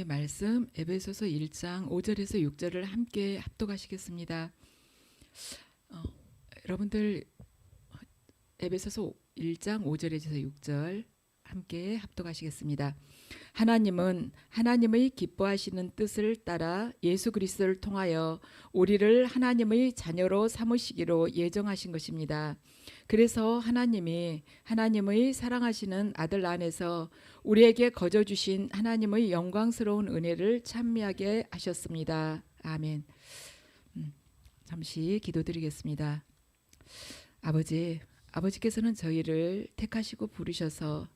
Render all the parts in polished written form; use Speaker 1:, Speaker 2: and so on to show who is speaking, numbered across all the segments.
Speaker 1: 말씀 에베소서 1장 5절에서 6절을 함께 합독하시겠습니다. 어, 여러분들 에베소서 1장 5절에서 6절 함께 합독하시겠습니다. 하나님은 하나님의 기뻐하시는 뜻을 따라 예수 그리스도를 통하여 우리를 하나님의 자녀로 삼으시기로 예정하신 것입니다. 그래서 하나님이 하나님의 사랑하시는 아들 안에서 우리에게 거저 주신 하나님의 영광스러운 은혜를 찬미하게 하셨습니다. 아멘. 잠시 기도드리겠습니다. 아버지께서는 저희를 택하시고 부르셔서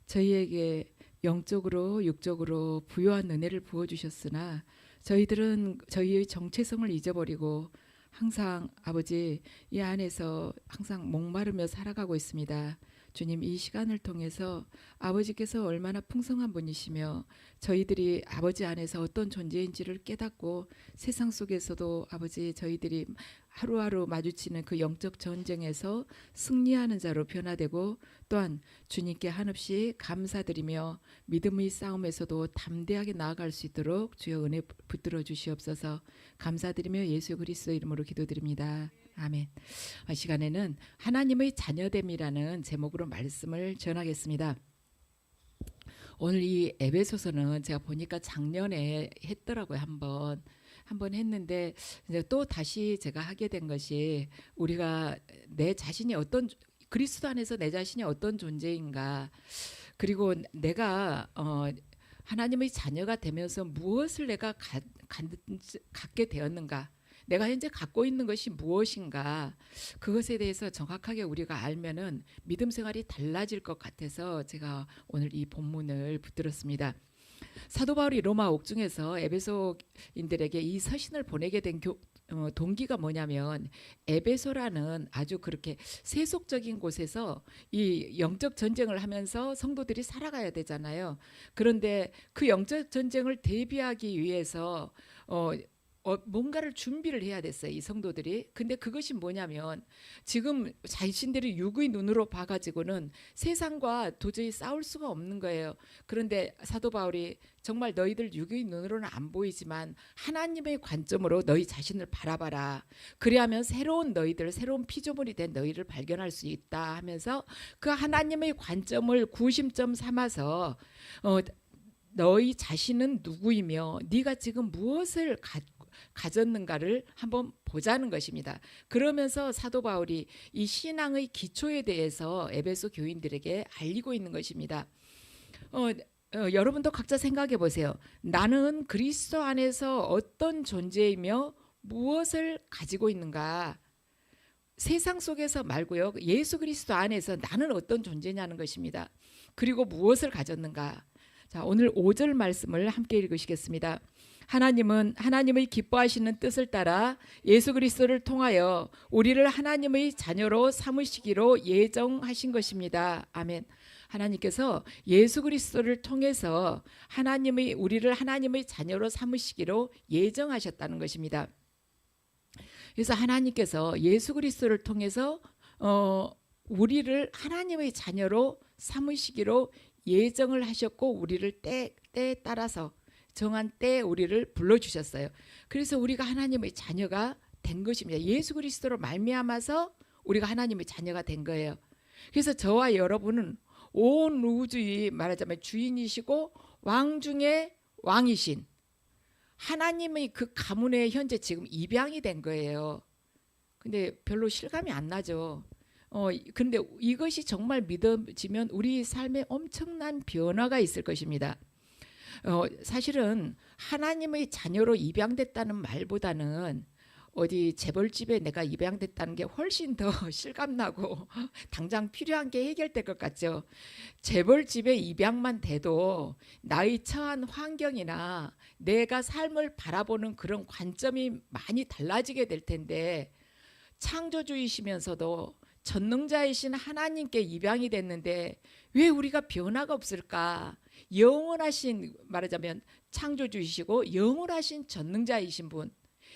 Speaker 1: 저희에게 영적으로 육적으로 부요한 은혜를 부어주셨으나 저희들은 저희의 정체성을 잊어버리고 항상 아버지 이 안에서 항상 목마르며 살아가고 있습니다. 주님, 이 시간을 통해서 아버지께서 얼마나 풍성한 분이시며 저희들이 아버지 안에서 어떤 존재인지를 깨닫고 세상 속에서도 아버지 저희들이 하루하루 마주치는 그 영적 전쟁에서 승리하는 자로 변화되고 또한 주님께 한없이 감사드리며 믿음의 싸움에서도 담대하게 나아갈 수 있도록 주여 은혜 붙들어 주시옵소서. 감사드리며 예수 그리스도 이름으로 기도드립니다. 아멘. 이 시간에는 하나님의 자녀됨이라는 제목으로 말씀을 전하겠습니다. 오늘 이 에베소서는 제가 보니까 작년에 했더라고요. 한번 했는데 이제 또 다시 제가 하게 된 것이 우리가 내 자신이 어떤 그리스도 안에서 내 자신이 어떤 존재인가, 그리고 내가 하나님의 자녀가 되면서 무엇을 내가 갖게 되었는가, 내가 현재 갖고 있는 것이 무엇인가, 그것에 대해서 정확하게 우리가 알면은 믿음 생활이 달라질 것 같아서 제가 오늘 이 본문을 붙들었습니다. 사도 바울이 로마 옥중에서 에베소인들에게 이 서신을 보내게 된 동기가 뭐냐면, 에베소라는 아주 그렇게 세속적인 곳에서 이 영적 전쟁을 하면서 성도들이 살아가야 되잖아요. 그런데 그 영적 전쟁을 대비하기 위해서 뭔가를 준비를 해야 됐어요, 이 성도들이. 근데 그것이 뭐냐면 지금 자신들이 육의 눈으로 봐가지고는 세상과 도저히 싸울 수가 없는 거예요. 그런데 사도 바울이 정말 너희들 육의 눈으로는 안 보이지만 하나님의 관점으로 너희 자신을 바라봐라. 그래야면 새로운 피조물이 된 너희를 발견할 수 있다 하면서 그 하나님의 관점을 구심점 삼아서 너희 자신은 누구이며 네가 지금 무엇을 가졌는가를 한번 보자는 것입니다. 그러면서 사도 바울이 이 신앙의 기초에 대해서 에베소 교인들에게 알리고 있는 것입니다. 여러분도 각자 생각해 보세요. 나는 그리스도 안에서 어떤 존재이며 무엇을 가지고 있는가? 세상 속에서 말고요, 예수 그리스도 안에서 나는 어떤 존재냐는 것입니다. 그리고 무엇을 가졌는가? 자, 오늘 5절 말씀을 함께 읽으시겠습니다. 하나님은 하나님의 기뻐하시는 뜻을 따라 예수 그리스도를 통하여 우리를 하나님의 자녀로 삼으시기로 예정하신 것입니다. 아멘. 하나님께서 예수 그리스도를 통해서 우리를 하나님의 자녀로 삼으시기로 예정하셨다는 것입니다. 그래서 하나님께서 예수 그리스도를 통해서 우리를 하나님의 자녀로 삼으시기로 예정을 하셨고, 우리를 때에 따라서 정한 때에 우리를 불러주셨어요. 그래서 우리가 하나님의 자녀가 된 것입니다. 예수 그리스도로 말미암아서 우리가 하나님의 자녀가 된 거예요. 그래서 저와 여러분은 온 우주의 말하자면 주인이시고 왕 중에 왕이신 하나님의 그 가문에 현재 지금 입양이 된 거예요. 근데 별로 실감이 안 나죠. 근데 이것이 정말 믿어지면 우리 삶에 엄청난 변화가 있을 것입니다. 사실은 하나님의 자녀로 입양됐다는 말보다는 어디 재벌집에 내가 입양됐다는 게 훨씬 더 실감나고 당장 필요한 게 해결될 것 같죠. 재벌집에 입양만 돼도 나의 처한 환경이나 내가 삶을 바라보는 그런 관점이 많이 달라지게 될 텐데, 창조주이시면서도 전능자이신 하나님께 입양이 됐는데 왜 우리가 변화가 없을까? 영원하신, 말하자면 창조주이시고 영원하신 전능자이신 분,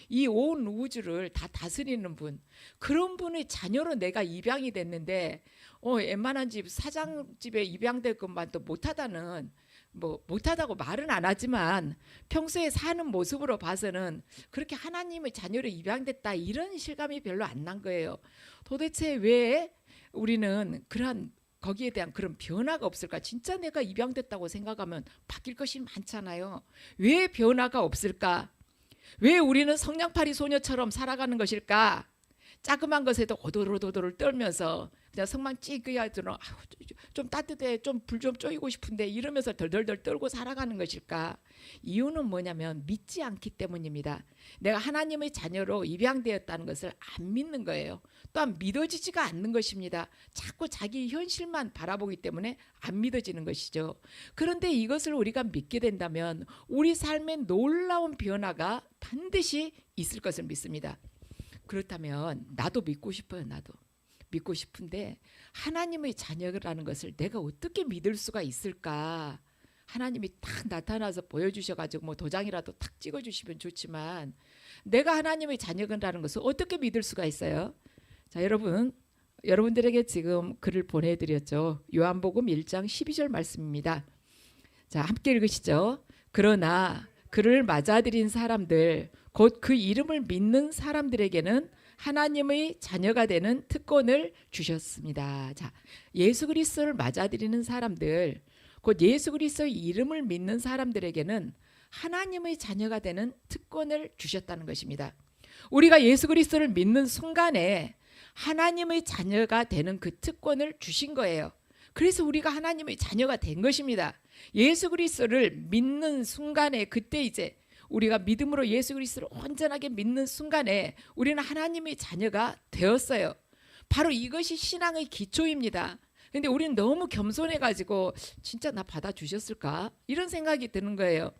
Speaker 1: 이 온 우주를 다 다스리는 분, 그런 분의 자녀로 내가 입양이 됐는데 웬만한 집 사장집에 입양될 것만도 못하다는 뭐 못하다고 말은 안 하지만 평소에 사는 모습으로 봐서는 그렇게 하나님의 자녀로 입양됐다 이런 실감이 별로 안 난 거예요. 도대체 왜 우리는 그러한 거기에 대한 그런 변화가 없을까? 진짜 내가 입양됐다고 생각하면 바뀔 것이 많잖아요. 왜 변화가 없을까? 왜 우리는 성냥팔이 소녀처럼 살아가는 것일까? 자그만 것에도 오돌오돌 떨면서 그냥 성만 찌그야들어 좀 따뜻해 좀 불 좀 쪼이고 싶은데 이러면서 덜덜덜 떨고 살아가는 것일까? 이유는 뭐냐면 믿지 않기 때문입니다. 내가 하나님의 자녀로 입양되었다는 것을 안 믿는 거예요. 또한 믿어지지가 않는 것입니다. 자꾸 자기 현실만 바라보기 때문에 안 믿어지는 것이죠. 그런데 이것을 우리가 믿게 된다면 우리 삶에 놀라운 변화가 반드시 있을 것을 믿습니다. 그렇다면 나도 믿고 싶어요. 나도 믿고 싶은데 하나님의 자녀라는 것을 내가 어떻게 믿을 수가 있을까? 하나님이 딱 나타나서 보여주셔가지고 뭐 도장이라도 탁 찍어주시면 좋지만 내가 하나님의 자녀라는 것을 어떻게 믿을 수가 있어요? 자, 여러분들에게 지금 글을 보내드렸죠. 요한복음 1장 12절 말씀입니다. 자, 함께 읽으시죠. 그러나 그를 맞아들인 사람들 곧 그 이름을 믿는 사람들에게는 하나님의 자녀가 되는 특권을 주셨습니다. 자, 예수 그리스도를 맞아들이는 사람들, 곧 예수 그리스도의 이름을 믿는 사람들에게는 하나님의 자녀가 되는 특권을 주셨다는 것입니다. 우리가 예수 그리스도를 믿는 순간에 하나님의 자녀가 되는 그 특권을 주신 거예요. 그래서 우리가 하나님의 자녀가 된 것입니다. 예수 그리스도를 믿는 순간에 그때 이제 우리가 믿음으로 예수 그리스도를 온전하게 믿는 순간에 우리는 하나님의 자녀가 되었어요. 바로 이것이 신앙의 기초입니다. 근데 우리는 너무 겸손해가지고 진짜 나 받아주셨을까? 이런 생각이 드는 거예요.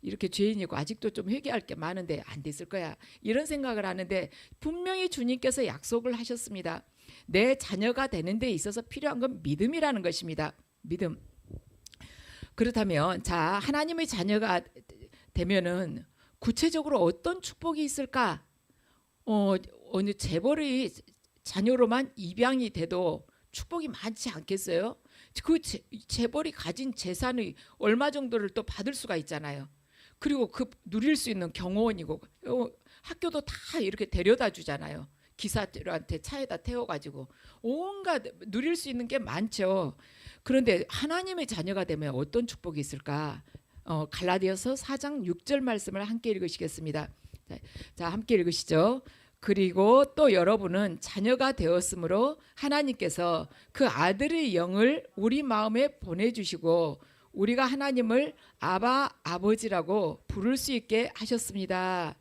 Speaker 1: 이렇게 죄인이고 아직도 좀 회개할 게 많은데 안 됐을 거야. 이런 생각을 하는데 분명히 주님께서 약속을 하셨습니다. 내 자녀가 되는 데 있어서 필요한 건 믿음이라는 것입니다. 믿음. 그렇다면 자, 하나님의 자녀가 되면은 구체적으로 어떤 축복이 있을까? 어느 재벌의 자녀로만 입양이 돼도 축복이 많지 않겠어요? 그 재벌이 가진 재산의 얼마 정도를 또 받을 수가 있잖아요. 그리고 그 누릴 수 있는 경호원이고 학교도 다 이렇게 데려다 주잖아요. 기사들한테 차에다 태워가지고 온갖 누릴 수 있는 게 많죠. 그런데 하나님의 자녀가 되면 어떤 축복이 있을까? 갈라디아서 4장 6절 말씀을 함께 읽으시겠습니다. 자, 함께 읽으시죠. 그리고 또 여러분은 자녀가 되었으므로 하나님께서 그 아들의 영을 우리 마음에 보내주시고 우리가 하나님을 아바 아버지라고 부를 수 있게 하셨습니다.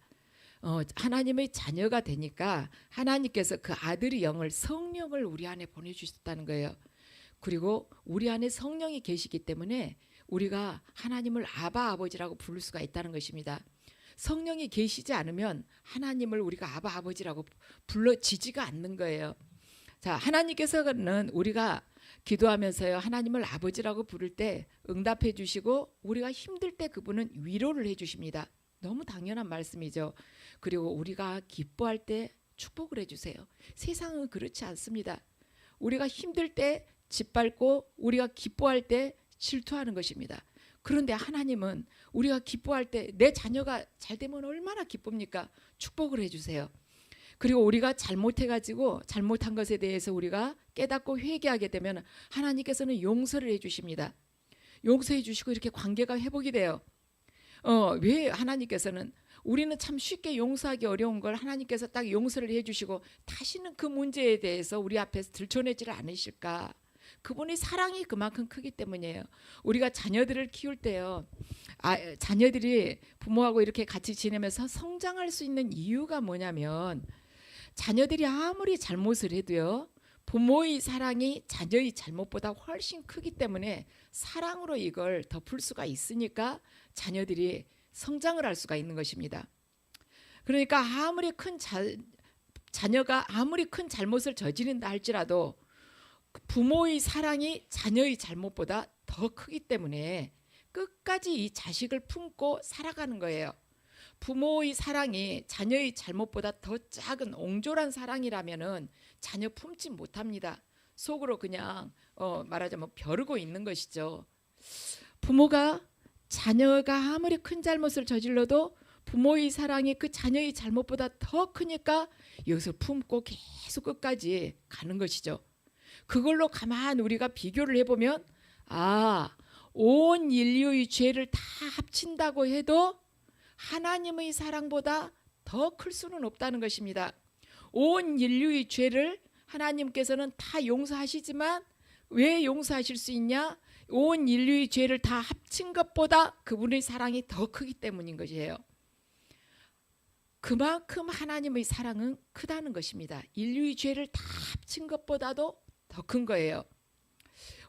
Speaker 1: 하나님의 자녀가 되니까 하나님께서 그 아들의 영을 성령을 우리 안에 보내주셨다는 거예요. 그리고 우리 안에 성령이 계시기 때문에 우리가 하나님을 아바 아버지라고 부를 수가 있다는 것입니다. 성령이 계시지 않으면 하나님을 우리가 아바 아버지라고 불러지지가 않는 거예요. 자, 하나님께서는 우리가 기도하면서요 하나님을 아버지라고 부를 때 응답해 주시고 우리가 힘들 때 그분은 위로를 해 주십니다. 너무 당연한 말씀이죠. 그리고 우리가 기뻐할 때 축복을 해 주세요. 세상은 그렇지 않습니다. 우리가 힘들 때 짓밟고 우리가 기뻐할 때 질투하는 것입니다. 그런데 하나님은 우리가 기뻐할 때 내 자녀가 잘 되면 얼마나 기쁩니까? 축복을 해주세요. 그리고 우리가 잘못해가지고 잘못한 것에 대해서 우리가 깨닫고 회개하게 되면 하나님께서는 용서를 해주십니다. 용서해 주시고 이렇게 관계가 회복이 돼요. 왜 하나님께서는 우리는 참 쉽게 용서하기 어려운 걸 하나님께서 딱 용서를 해주시고 다시는 그 문제에 대해서 우리 앞에서 들춰내지를 않으실까? 그분의 사랑이 그만큼 크기 때문이에요. 우리가 자녀들을 키울 때요, 자녀들이 부모하고 이렇게 같이 지내면서 성장할 수 있는 이유가 뭐냐면 자녀들이 아무리 잘못을 해도요 부모의 사랑이 자녀의 잘못보다 훨씬 크기 때문에 사랑으로 이걸 덮을 수가 있으니까 자녀들이 성장을 할 수가 있는 것입니다. 그러니까 아무리 큰 자녀가 아무리 큰 잘못을 저지른다 할지라도 부모의 사랑이 자녀의 잘못보다 더 크기 때문에 끝까지 이 자식을 품고 살아가는 거예요. 부모의 사랑이 자녀의 잘못보다 더 작은 옹졸한 사랑이라면은 자녀 품지 못합니다. 속으로 그냥 말하자면 벼르고 있는 것이죠. 부모가 자녀가 아무리 큰 잘못을 저질러도 부모의 사랑이 그 자녀의 잘못보다 더 크니까 이것을 품고 계속 끝까지 가는 것이죠. 그걸로 가만 우리가 비교를 해보면 온 인류의 죄를 다 합친다고 해도 하나님의 사랑보다 더 클 수는 없다는 것입니다. 온 인류의 죄를 하나님께서는 다 용서하시지만 왜 용서하실 수 있냐? 온 인류의 죄를 다 합친 것보다 그분의 사랑이 더 크기 때문인 것이에요. 그만큼 하나님의 사랑은 크다는 것입니다. 인류의 죄를 다 합친 것보다도 더 큰 거예요.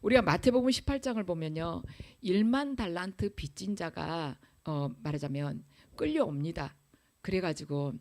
Speaker 1: 우리가 마태복음 18장을 보면요, 1만 달란트 빚진 자가 말하자면 끌려옵니다. 그래가지고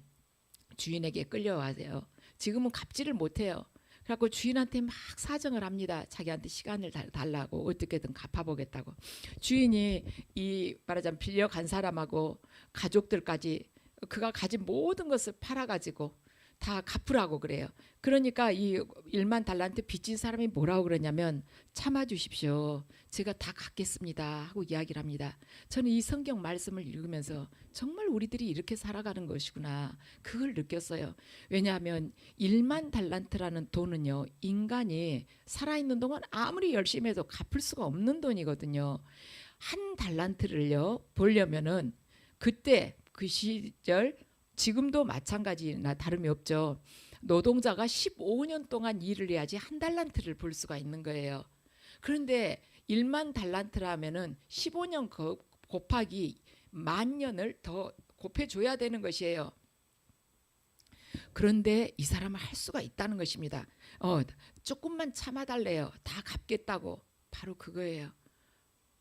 Speaker 1: 주인에게 끌려와세요. 지금은 갚지를 못해요. 그래갖고 주인한테 막 사정을 합니다. 자기한테 시간을 달라고, 어떻게든 갚아보겠다고. 주인이 이 말하자면 빌려간 사람하고 가족들까지 그가 가진 모든 것을 팔아가지고 다 갚으라고 그래요. 그러니까 이 1만 달란트 빚진 사람이 뭐라고 그러냐면, 참아주십시오, 제가 다 갚겠습니다 하고 이야기를 합니다. 저는 이 성경 말씀을 읽으면서 정말 우리들이 이렇게 살아가는 것이구나, 그걸 느꼈어요. 왜냐하면 1만 달란트라는 돈은요, 인간이 살아있는 동안 아무리 열심히 해도 갚을 수가 없는 돈이거든요. 한 달란트를요 벌려면은 그때 그 시절, 지금도 마찬가지나 다름이 없죠. 노동자가 15년 동안 일을 해야지 한 달란트를 벌 수가 있는 거예요. 그런데 1만 달란트라면은 15년 곱하기 10,000년을 더 곱해줘야 되는 것이에요. 그런데 이 사람은 할 수가 있다는 것입니다. 조금만 참아달래요. 다 갚겠다고. 바로 그거예요.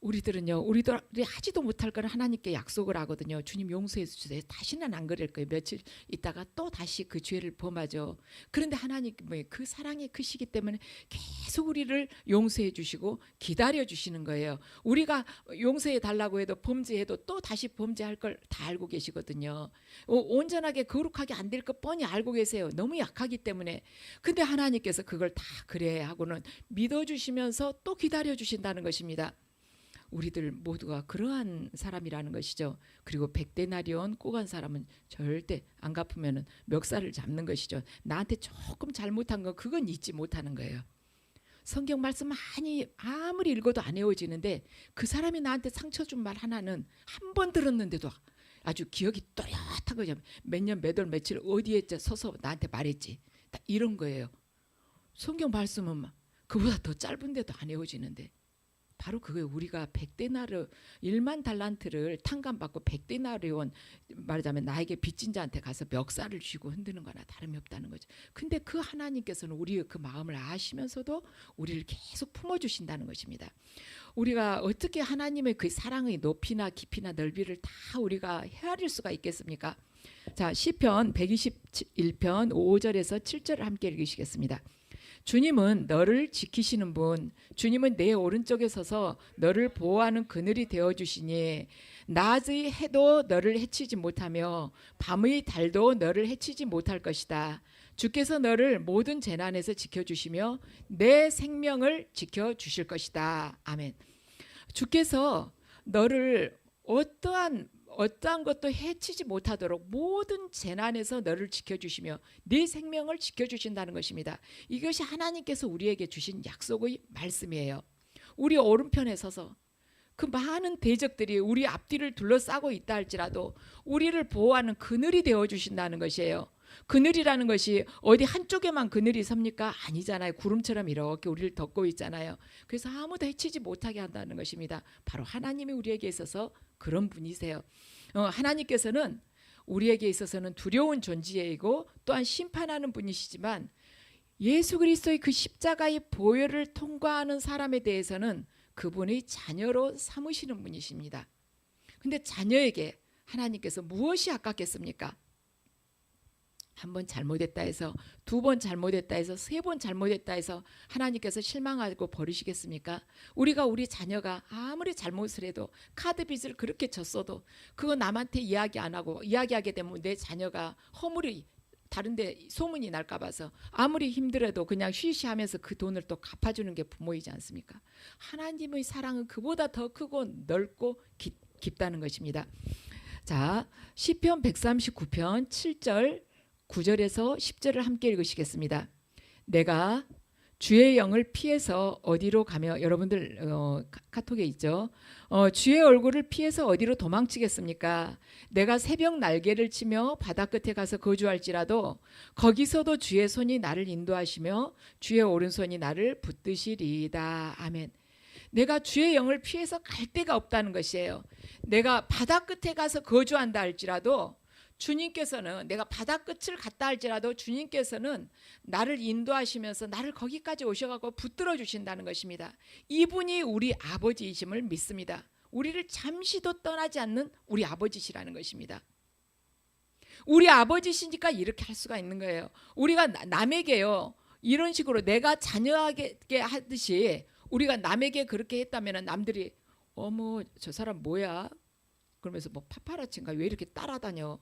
Speaker 1: 우리들은요, 우리들이 하지도 못할 걸 하나님께 약속을 하거든요. 주님 용서해 주세요. 다시는 안 그럴 거예요. 며칠 있다가 또 다시 그 죄를 범하죠. 그런데 하나님의 그 사랑이 크시기 때문에 계속 우리를 용서해 주시고 기다려 주시는 거예요. 우리가 용서해 달라고 해도 범죄해도 또 다시 범죄할 걸 다 알고 계시거든요. 온전하게 거룩하게 안 될 거 뻔히 알고 계세요. 너무 약하기 때문에. 근데 하나님께서 그걸 다 그래 하고는 믿어주시면서 또 기다려 주신다는 것입니다. 우리들 모두가 그러한 사람이라는 것이죠. 그리고 100데나리온 꼬간 사람은 절대 안 갚으면 멱살을 잡는 것이죠. 나한테 조금 잘못한 거, 그건 잊지 못하는 거예요. 성경 말씀 아무리 읽어도 안 외워지는데 그 사람이 나한테 상처 준 말 하나는 한 번 들었는데도 아주 기억이 또렷한 거죠. 몇 년 몇 월 며칠 어디에 서서 나한테 말했지, 딱 이런 거예요. 성경 말씀은 그보다 더 짧은데도 안 외워지는데 바로 그거예요. 우리가 1만 달란트를 탕감받고 100데나리온, 말하자면 나에게 빚진 자한테 가서 멱살을 쥐고 흔드는 거나 다름이 없다는 거죠. 근데 그 하나님께서는 우리의 그 마음을 아시면서도 우리를 계속 품어주신다는 것입니다. 우리가 어떻게 하나님의 그 사랑의 높이나 깊이나 넓이를 다 우리가 헤아릴 수가 있겠습니까? 자, 시편 121편 5절에서 7절을 함께 읽으시겠습니다. 주님은 너를 지키시는 분, 주님은 내 오른쪽에 서서 너를 보호하는 그늘이 되어주시니 낮의 해도 너를 해치지 못하며 밤의 달도 너를 해치지 못할 것이다. 주께서 너를 모든 재난에서 지켜주시며 내 생명을 지켜주실 것이다. 아멘. 주께서 너를 어떠한 것도 해치지 못하도록 모든 재난에서 너를 지켜주시며 네 생명을 지켜주신다는 것입니다. 이것이 하나님께서 우리에게 주신 약속의 말씀이에요. 우리 오른편에 서서 그 많은 대적들이 우리 앞뒤를 둘러싸고 있다 할지라도 우리를 보호하는 그늘이 되어주신다는 것이에요. 그늘이라는 것이 어디 한쪽에만 그늘이 섭니까? 아니잖아요. 구름처럼 이렇게 우리를 덮고 있잖아요. 그래서 아무도 해치지 못하게 한다는 것입니다. 바로 하나님이 우리에게 있어서 그런 분이세요. 하나님께서는 우리에게 있어서는 두려운 존재이고 또한 심판하는 분이시지만 예수 그리스도의 그 십자가의 보혈을 통과하는 사람에 대해서는 그분의 자녀로 삼으시는 분이십니다. 근데 자녀에게 하나님께서 무엇이 아깝겠습니까? 한 번 잘못했다 해서, 두 번 잘못했다 해서, 세 번 잘못했다 해서 하나님께서 실망하고 버리시겠습니까? 우리 자녀가 아무리 잘못을 해도, 카드 빚을 그렇게 졌어도 그거 남한테 이야기 안 하고, 이야기하게 되면 내 자녀가 허물이 다른데 소문이 날까 봐서 아무리 힘들어도 그냥 쉬쉬하면서 그 돈을 또 갚아주는 게 부모이지 않습니까? 하나님의 사랑은 그보다 더 크고 넓고 깊다는 것입니다. 자, 시편 139편 7절 9절에서 10절을 함께 읽으시겠습니다. 내가 주의 영을 피해서 어디로 가며, 여러분들 카톡에 있죠. 주의 얼굴을 피해서 어디로 도망치겠습니까? 내가 새벽 날개를 치며 바다 끝에 가서 거주할지라도 거기서도 주의 손이 나를 인도하시며 주의 오른손이 나를 붙드시리이다. 아멘. 내가 주의 영을 피해서 갈 데가 없다는 것이에요. 내가 바다 끝에 가서 거주한다 할지라도 주님께서는, 내가 바다 끝을 갔다 할지라도 주님께서는 나를 인도하시면서 나를 거기까지 오셔가고 붙들어 주신다는 것입니다. 이분이 우리 아버지이심을 믿습니다. 우리를 잠시도 떠나지 않는 우리 아버지시라는 것입니다. 우리 아버지시니까 이렇게 할 수가 있는 거예요. 우리가 남에게요, 이런 식으로 내가 자녀에게 하듯이 우리가 남에게 그렇게 했다면 남들이 어머 저 사람 뭐야? 그러면서 뭐 파파라치인가 왜 이렇게 따라다녀?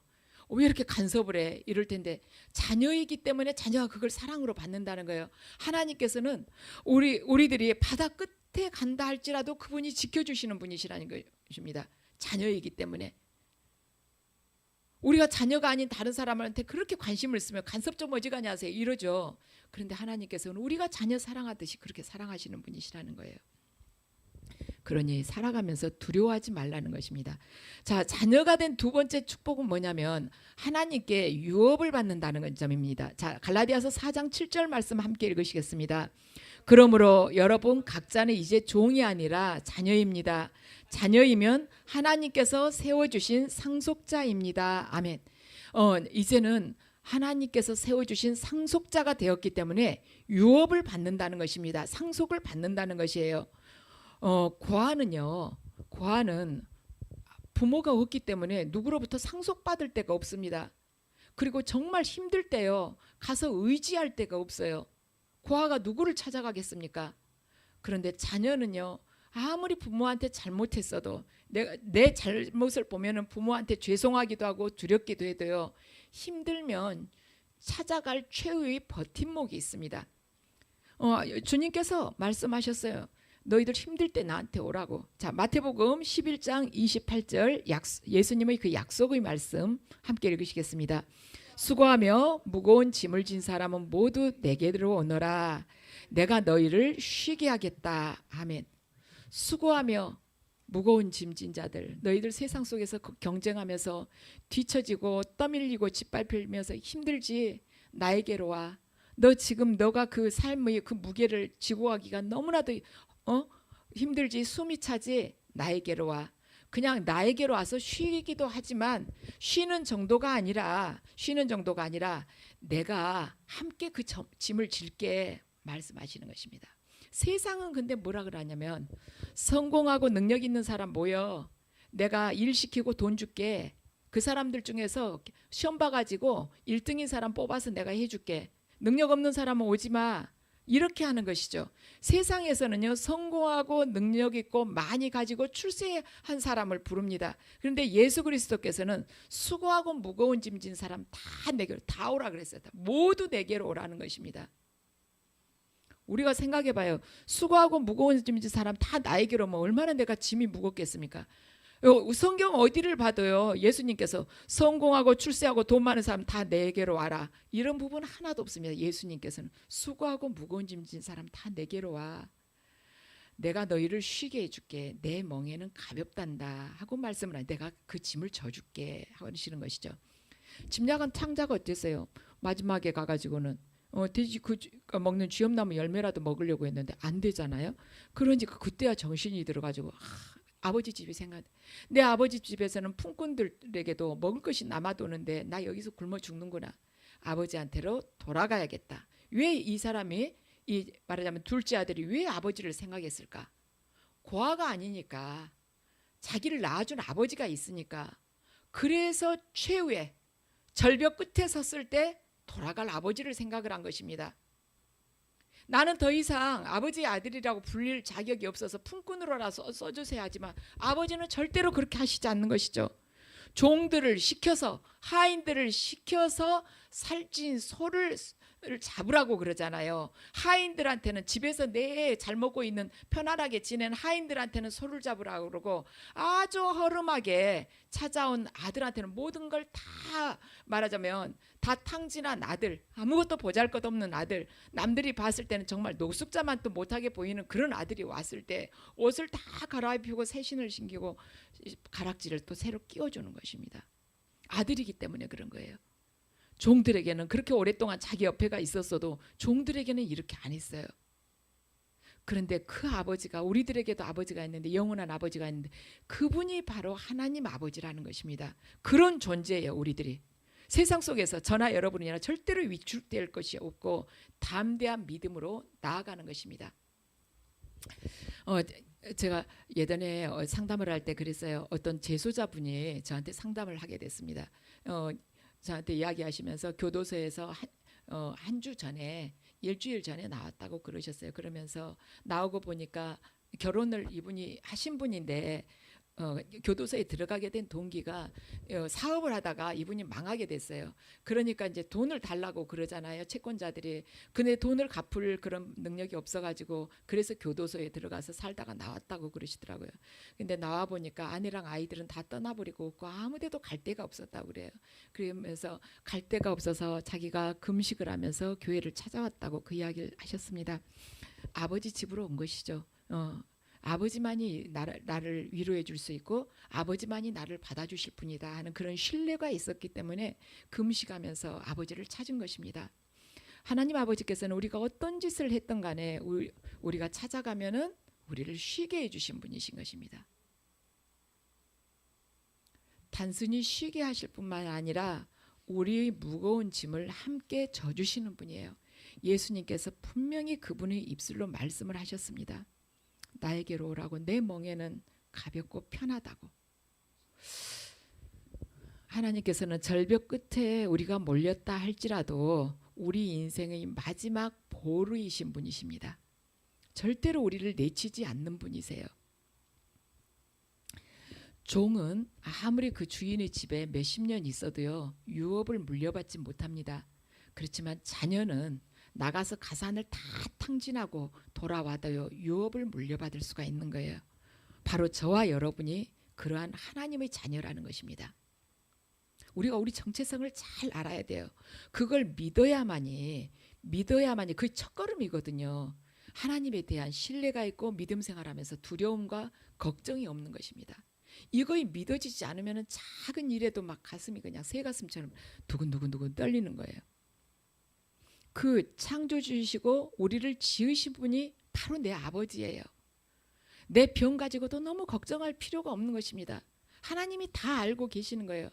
Speaker 1: 왜 이렇게 간섭을 해? 이럴 텐데 자녀이기 때문에 자녀가 그걸 사랑으로 받는다는 거예요. 하나님께서는 우리들이 바다 끝에 간다 할지라도 그분이 지켜주시는 분이시라는 것입니다. 자녀이기 때문에. 우리가 자녀가 아닌 다른 사람한테 그렇게 관심을 쓰면 간섭 좀 어지간히 하세요 이러죠. 그런데 하나님께서는 우리가 자녀 사랑하듯이 그렇게 사랑하시는 분이시라는 거예요. 그러니 살아가면서 두려워하지 말라는 것입니다. 자, 자녀가 된 두 번째 축복은 뭐냐면 하나님께 유업을 받는다는 점입니다. 자, 갈라디아서 4장 7절 말씀 함께 읽으시겠습니다. 그러므로 여러분 각자는 이제 종이 아니라 자녀입니다. 자녀이면 하나님께서 세워주신 상속자입니다. 아멘. 이제는 하나님께서 세워주신 상속자가 되었기 때문에 유업을 받는다는 것입니다. 상속을 받는다는 것이에요. 고아는 부모가 없기 때문에 누구로부터 상속받을 데가 없습니다. 그리고 정말 힘들 때요, 가서 의지할 데가 없어요. 고아가 누구를 찾아가겠습니까? 그런데 자녀는요, 아무리 부모한테 잘못했어도 내 잘못을 보면은 부모한테 죄송하기도 하고 두렵기도 해도요, 힘들면 찾아갈 최후의 버팀목이 있습니다. 주님께서 말씀하셨어요. 너희들 힘들 때 나한테 오라고. 자, 마태복음 11장 28절 예수님의 그 약속의 말씀 함께 읽으시겠습니다. 수고하며 무거운 짐을 진 사람은 모두 내게로 오너라. 내가 너희를 쉬게 하겠다. 아멘. 수고하며 무거운 짐 진 자들, 너희들 세상 속에서 경쟁하면서 뒤처지고 떠밀리고 짓밟히면서 힘들지? 나에게로 와. 너 지금 너가 그 삶의 그 무게를 지고 가기가 너무나도 힘들지? 숨이 차지? 나에게로 와. 그냥 나에게로 와서 쉬기도 하지만 쉬는 정도가 아니라 내가 함께 그 짐을 질게 말씀하시는 것입니다. 세상은 근데 뭐라 그러냐면 성공하고 능력 있는 사람 모여, 내가 일 시키고 돈 줄게, 그 사람들 중에서 시험 봐가지고 1등인 사람 뽑아서 내가 해줄게, 능력 없는 사람은 오지 마, 이렇게 하는 것이죠. 세상에서는요, 성공하고 능력 있고 많이 가지고 출세한 사람을 부릅니다. 그런데 예수 그리스도께서는 수고하고 무거운 짐 진 사람 다 내게로 다 오라 그랬어요. 모두 내게로 오라는 것입니다. 우리가 생각해봐요. 수고하고 무거운 짐 진 사람 다 나에게로 오면 얼마나 내가 짐이 무겁겠습니까? 성경 어디를 봐도요, 예수님께서 성공하고 출세하고 돈 많은 사람 다 내게로 와라, 이런 부분 하나도 없습니다. 예수님께서는 수고하고 무거운 짐 진 사람 다 내게로 와. 내가 너희를 쉬게 해줄게. 내 멍에는 가볍단다 하고 말씀을 하니 내가 그 짐을 져줄게 하시는 것이죠. 짐작은 창자가 어땠어요? 마지막에 가가지고는 돼지 먹는 쥐엄나무 열매라도 먹으려고 했는데 안 되잖아요. 그러니까 그때야 정신이 들어가지고 아버지 집이 생각. 내 아버지 집에서는 품꾼들에게도 먹을 것이 남아도는데 나 여기서 굶어 죽는구나. 아버지한테로 돌아가야겠다. 왜 이 사람이, 이 말하자면 둘째 아들이 왜 아버지를 생각했을까? 고아가 아니니까, 자기를 낳아준 아버지가 있으니까. 그래서 최후의 절벽 끝에 섰을 때 돌아갈 아버지를 생각을 한 것입니다. 나는 더 이상 아버지의 아들이라고 불릴 자격이 없어서 품꾼으로라서 써주세요 하지만 아버지는 절대로 그렇게 하시지 않는 것이죠. 종들을 시켜서, 하인들을 시켜서 살찐 소를 잡으라고 그러잖아요. 하인들한테는 집에서 내 잘 먹고 있는 편안하게 지낸 하인들한테는 소를 잡으라고 그러고 아주 허름하게 찾아온 아들한테는 모든 걸 다 말하자면 다 탕진한 아들, 아무것도 보잘것없는 아들, 남들이 봤을 때는 정말 노숙자만 또 못하게 보이는 그런 아들이 왔을 때 옷을 다 갈아입히고 새 신을 신기고 가락지를 또 새로 끼워주는 것입니다. 아들이기 때문에 그런 거예요. 종들에게는 그렇게 오랫동안 자기 옆에가 있었어도 종들에게는 이렇게 안 했어요. 그런데 그 아버지가, 우리들에게도 아버지가 있는데, 영원한 아버지가 있는데, 그분이 바로 하나님 아버지라는 것입니다. 그런 존재예요. 우리들이 세상 속에서 저나 여러분이나 절대로 위축될 것이 없고 담대한 믿음으로 나아가는 것입니다. 제가 예전에 상담을 할 때 그랬어요. 어떤 재소자분이 저한테 상담을 하게 됐습니다. 저한테 이야기하시면서 교도소에서 한 주 전에, 일주일 전에 나왔다고 그러셨어요. 그러면서 나오고 보니까 결혼을 이분이 하신 분인데 교도소에 들어가게 된 동기가 사업을 하다가 이분이 망하게 됐어요. 그러니까 이제 돈을 달라고 그러잖아요, 채권자들이. 근데 돈을 갚을 그런 능력이 없어가지고 그래서 교도소에 들어가서 살다가 나왔다고 그러시더라고요. 근데 나와 보니까 아내랑 아이들은 다 떠나버리고 없고 아무데도 갈 데가 없었다고 그래요. 그러면서 갈 데가 없어서 자기가 금식을 하면서 교회를 찾아왔다고 그 이야기를 하셨습니다. 아버지 집으로 온 것이죠. 아버지만이 나를 위로해 줄 수 있고 아버지만이 나를 받아주실 분이다 하는 그런 신뢰가 있었기 때문에 금식하면서 아버지를 찾은 것입니다. 하나님 아버지께서는 우리가 어떤 짓을 했던 간에 우리가 찾아가면은 우리를 쉬게 해주신 분이신 것입니다. 단순히 쉬게 하실 뿐만 아니라 우리의 무거운 짐을 함께 져주시는 분이에요. 예수님께서 분명히 그분의 입술로 말씀을 하셨습니다. 나에게로 오라고, 내 멍에는 가볍고 편하다고. 하나님께서는 절벽 끝에 우리가 몰렸다 할지라도 우리 인생의 마지막 보루이신 분이십니다. 절대로 우리를 내치지 않는 분이세요. 종은 아무리 그 주인의 집에 몇십 년 있어도요, 유업을 물려받지 못합니다. 그렇지만 자녀는 나가서 가산을 다 탕진하고 돌아와도요, 유업을 물려받을 수가 있는 거예요. 바로 저와 여러분이 그러한 하나님의 자녀라는 것입니다. 우리가 우리 정체성을 잘 알아야 돼요. 그걸 믿어야만이 그 첫걸음이거든요. 하나님에 대한 신뢰가 있고 믿음 생활하면서 두려움과 걱정이 없는 것입니다. 이거이 믿어지지 않으면 작은 일에도 막 가슴이 그냥 새가슴처럼 두근두근 떨리는 거예요. 그 창조주이시고 우리를 지으신 분이 바로 내 아버지예요. 내 병 가지고도 너무 걱정할 필요가 없는 것입니다. 하나님이 다 알고 계시는 거예요.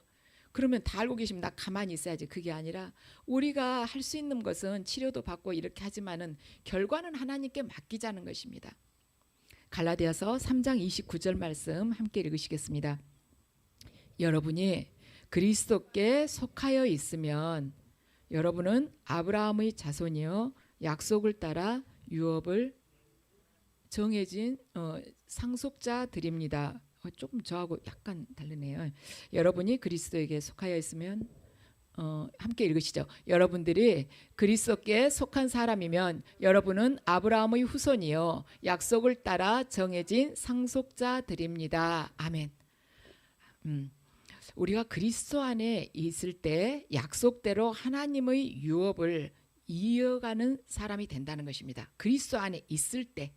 Speaker 1: 그러면 다 알고 계시면 나 가만히 있어야지. 그게 아니라 우리가 할 수 있는 것은 치료도 받고 이렇게 하지만은 결과는 하나님께 맡기자는 것입니다. 갈라디아서 3장 29절 말씀 함께 읽으시겠습니다. 여러분이 그리스도께 속하여 있으면 여러분은 아브라함의 자손이요 약속을 따라 유업을 정해진 상속자들입니다. 조금 저하고 약간 다르네요. 여러분이 그리스도에게 속하여 있으면 함께 읽으시죠. 여러분들이 그리스도께 속한 사람이면 여러분은 아브라함의 후손이요 약속을 따라 정해진 상속자들입니다. 아멘. 우리가 그리스도 안에 있을 때 약속대로 하나님의 유업을 이어가는 사람이 된다는 것입니다. 그리스도 안에 있을 때.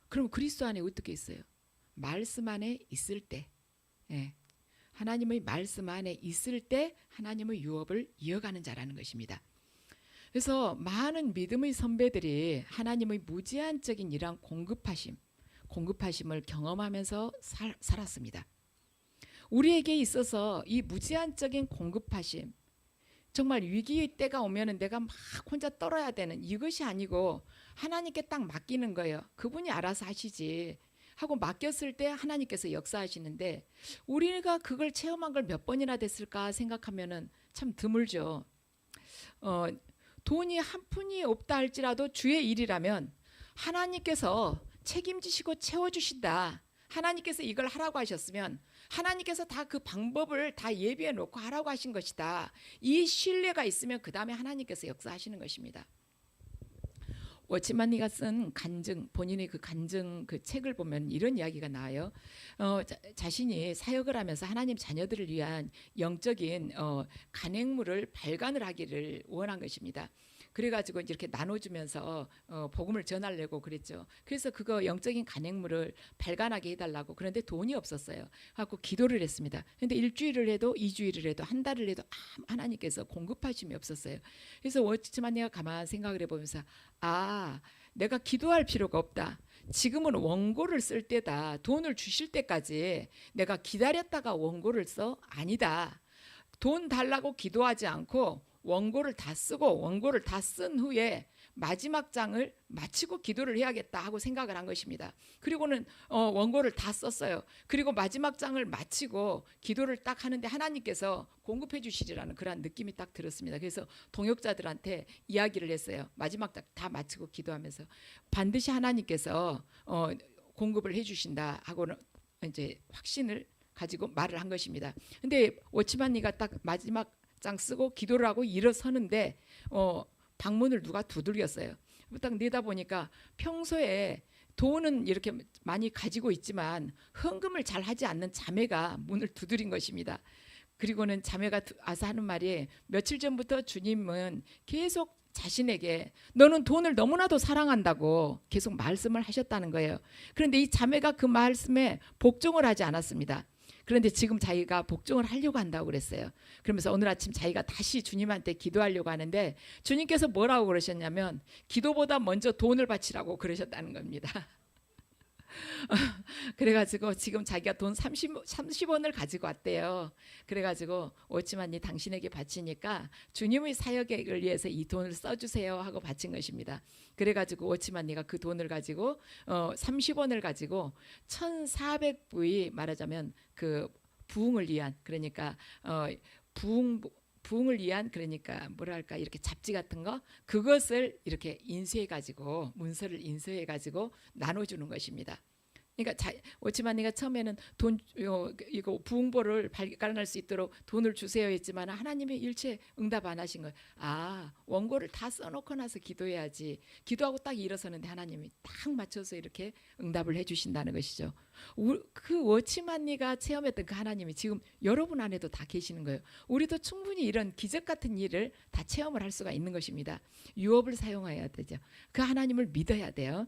Speaker 1: 그럼 그리스도 안에 어떻게 있어요? 말씀 안에 있을 때. 예. 하나님의 말씀 안에 있을 때 하나님의 유업을 이어가는 자라는 것입니다. 그래서 많은 믿음의 선배들이 하나님의 무제한적인 이러한 공급하심을 경험하면서 살았습니다. 우리에게 있어서 이 무제한적인 공급하심, 정말 위기의 때가 오면은 내가 막 혼자 떨어야 되는 이것이 아니고 하나님께 딱 맡기는 거예요. 그분이 알아서 하시지 하고 맡겼을 때 하나님께서 역사하시는데 우리가 그걸 체험한 걸 몇 번이나 됐을까 생각하면은 참 드물죠. 돈이 한 푼이 없다 할지라도 주의 일이라면 하나님께서 책임지시고 채워주신다. 하나님께서 이걸 하라고 하셨으면 하나님께서 다 그 방법을 다 예비해 놓고 하라고 하신 것이다. 이 신뢰가 있으면 그 다음에 하나님께서 역사하시는 것입니다. 워치만니가 쓴 간증, 본인의 그 간증 그 책을 보면 이런 이야기가 나와요. 자신이 사역을 하면서 하나님 자녀들을 위한 영적인 간행물을 발간을 하기를 원한 것입니다. 그래가지고 이렇게 나눠주면서 복음을 전하려고 그랬죠. 그래서 그거 영적인 간행물을 발간하게 해달라고. 그런데 돈이 없었어요. 하고 기도를 했습니다. 그런데 일주일을 해도 2주일을 해도 한 달을 해도 하나님께서 공급하심이 없었어요. 그래서 워치만니가 가만 생각을 해보면서 내가 기도할 필요가 없다. 지금은 원고를 쓸 때다. 돈을 주실 때까지 내가 기다렸다가 원고를 써? 아니다. 돈 달라고 기도하지 않고 원고를 다 쓰고 원고를 다 쓴 후에 마지막 장을 마치고 기도를 해야겠다 하고 생각을 한 것입니다. 그리고는 원고를 다 썼어요. 그리고 마지막 장을 마치고 기도를 딱 하는데 하나님께서 공급해 주시리라는 그런 느낌이 딱 들었습니다. 그래서 동역자들한테 이야기를 했어요. 마지막 장 다 마치고 기도하면서 반드시 하나님께서 공급을 해 주신다 하고는 이제 확신을 가지고 말을 한 것입니다. 근데 워치만니가 딱 마지막 장 쓰고 기도를 하고 일어서는데 방문을 누가 두들겼어요. 딱 내다보니까 평소에 돈은 이렇게 많이 가지고 있지만 헌금을 잘 하지 않는 자매가 문을 두드린 것입니다. 그리고는 자매가 와서 하는 말이 며칠 전부터 주님은 계속 자신에게 너는 돈을 너무나도 사랑한다고 계속 말씀을 하셨다는 거예요. 그런데 이 자매가 그 말씀에 복종을 하지 않았습니다. 그런데 지금 자기가 복종을 하려고 한다고 그랬어요. 그러면서 오늘 아침 자기가 다시 주님한테 기도하려고 하는데 주님께서 뭐라고 그러셨냐면 기도보다 먼저 돈을 바치라고 그러셨다는 겁니다. 그래가지고 지금 자기가 돈 30원을 가지고 왔대요. 그래가지고 워치만니 당신에게 바치니까 주님의 사역을 위해서 이 돈을 써주세요 하고 바친 것입니다. 그래가지고 워치만니가 그 돈을 가지고 30원을 가지고 1,400부의 말하자면 그 부흥을 위한 그러니까 부흥을 위한 그러니까 뭐랄까 이렇게 잡지 같은 거 그것을 이렇게 인쇄해 가지고 문서를 인쇄해 가지고 나눠주는 것입니다. 그러니까 워치만니가 처음에는 돈 이거 부흥보를 발간할 수 있도록 돈을 주세요 했지만 하나님이 일체 응답 안 하신 거예요. 원고를 다 써놓고 나서 기도해야지. 기도하고 딱 일어서는데 하나님이 딱 맞춰서 이렇게 응답을 해주신다는 것이죠. 그 워치만니가 체험했던 그 하나님이 지금 여러분 안에도 다 계시는 거예요. 우리도 충분히 이런 기적 같은 일을 다 체험을 할 수가 있는 것입니다. 유업을 사용해야 되죠. 그 하나님을 믿어야 돼요.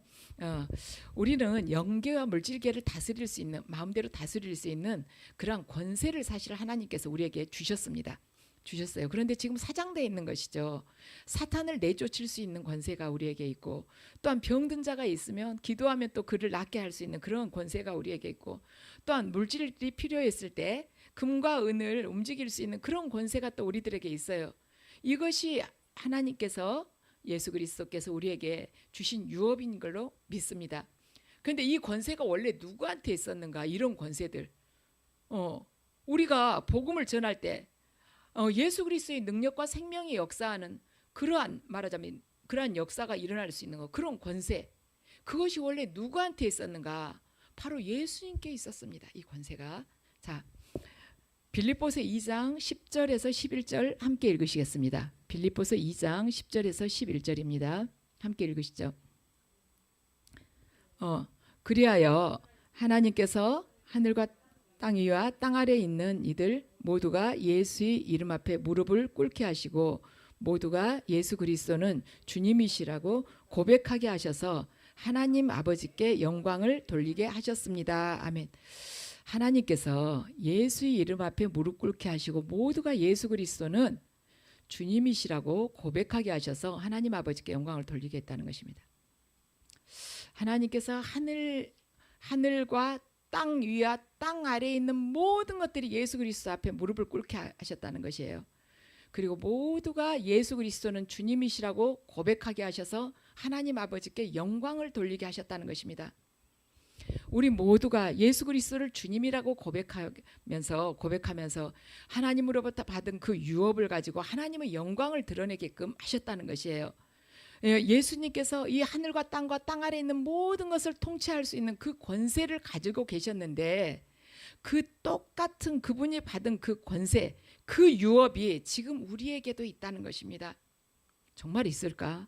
Speaker 1: 우리는 영계와 물질계를 다스릴 수 있는 마음대로 다스릴 수 있는 그러한 권세를 사실 하나님께서 우리에게 주셨습니다. 주셨어요. 그런데 지금 사장되어 있는 것이죠. 사탄을 내쫓을 수 있는 권세가 우리에게 있고 또한 병든 자가 있으면 기도하면 또 그를 낫게 할 수 있는 그런 권세가 우리에게 있고 또한 물질이 필요했을 때 금과 은을 움직일 수 있는 그런 권세가 또 우리들에게 있어요. 이것이 하나님께서 예수 그리스도께서 우리에게 주신 유업인 걸로 믿습니다. 그런데 이 권세가 원래 누구한테 있었는가? 이런 권세들 우리가 복음을 전할 때 예수 그리스도의 능력과 생명이 역사하는 그러한 말하자면 그러한 역사가 일어날 수 있는 것 그런 권세 그것이 원래 누구한테 있었는가? 바로 예수님께 있었습니다. 이 권세가. 자, 빌립보서 2장 10절에서 11절 함께 읽으시겠습니다. 빌립보서 2장 10절에서 11절입니다. 함께 읽으시죠. 그리하여 하나님께서 하늘과 땅 위와 땅 아래에 있는 이들 모두가 예수의 이름 앞에 무릎을 꿇게 하시고 모두가 예수 그리스도는 주님이시라고 고백하게 하셔서 하나님 아버지께 영광을 돌리게 하셨습니다. 아멘. 하나님께서 예수의 이름 앞에 무릎 꿇게 하시고 모두가 예수 그리스도는 주님이시라고 고백하게 하셔서 하나님 아버지께 영광을 돌리게 했다는 것입니다. 하나님께서 하늘과 땅 위와 땅 아래에 있는 모든 것들이 예수 그리스도 앞에 무릎을 꿇게 하셨다는 것이에요. 그리고 모두가 예수 그리스도는 주님이시라고 고백하게 하셔서 하나님 아버지께 영광을 돌리게 하셨다는 것입니다. 우리 모두가 예수 그리스도를 주님이라고 고백하면서 하나님으로부터 받은 그 유업을 가지고 하나님의 영광을 드러내게끔 하셨다는 것이에요. 예수님께서 이 하늘과 땅과 땅 아래에 있는 모든 것을 통치할 수 있는 그 권세를 가지고 계셨는데 그 똑같은 그분이 받은 그 권세, 그 유업이 지금 우리에게도 있다는 것입니다. 정말 있을까?